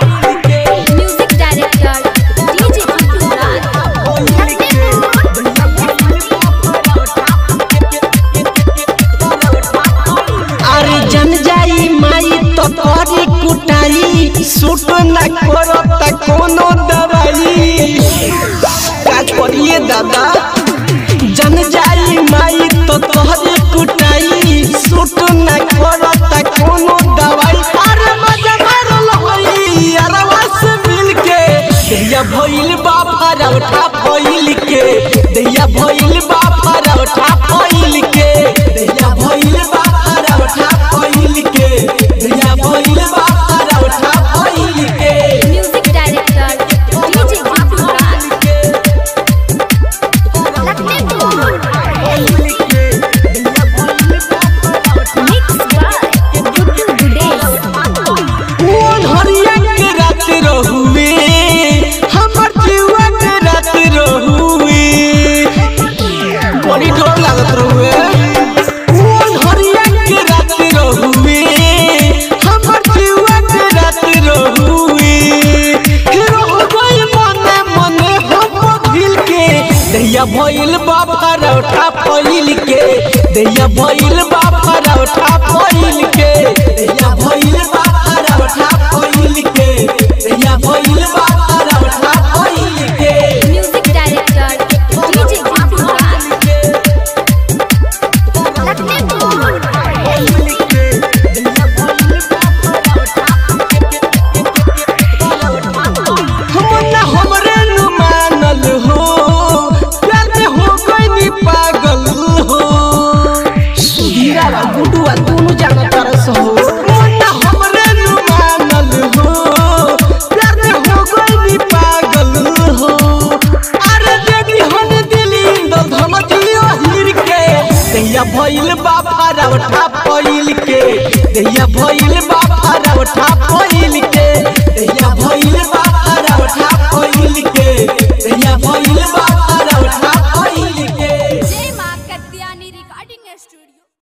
Music director DJ अरे जन जाई माई तो तोरी कुटाई सूट न करो त कोनो दवाई का करिए दादा। जन जाई माई तो तोरी कुटाई सूट न करो त कोनो दवाई। अरे मजा मारल होई अरवा से मिल के दैया भइल बा परौठा फइल के दैया भइल बा परौठा फइल के दैया भइल बा परौठा फइल के दैया भइल बा परौठा फइल के। म्यूजिक डायरेक्टर डीजे मोन हरिया के रात रहुए हमर जीवा के रात रहुए बड़ी डर लागत रहुए। मोन हरिया के रात रहुए हमर जीवा के रात रहुए रह गई मने मने हम दिल के दैया भइल बा परौठा फइल के दैया भइल बा परौठा फइल के दैया भइल बा परौठा फइल के दैया भइल बा परौठा फइल के। म्यूजिक डायरेक्टर डीजे हमना हमरे नु मानल हो प्यार में हो गई पागल हो सुधीरा गुडुआ दोनों जाना तरस हो। हमना हमरे नु मानल हो प्यार में हो गई पागल हो। अरे देखी हन दिली दो धमतियो हिर के दैया भइल बा परौठा फइल के दैया भइल बा परौठा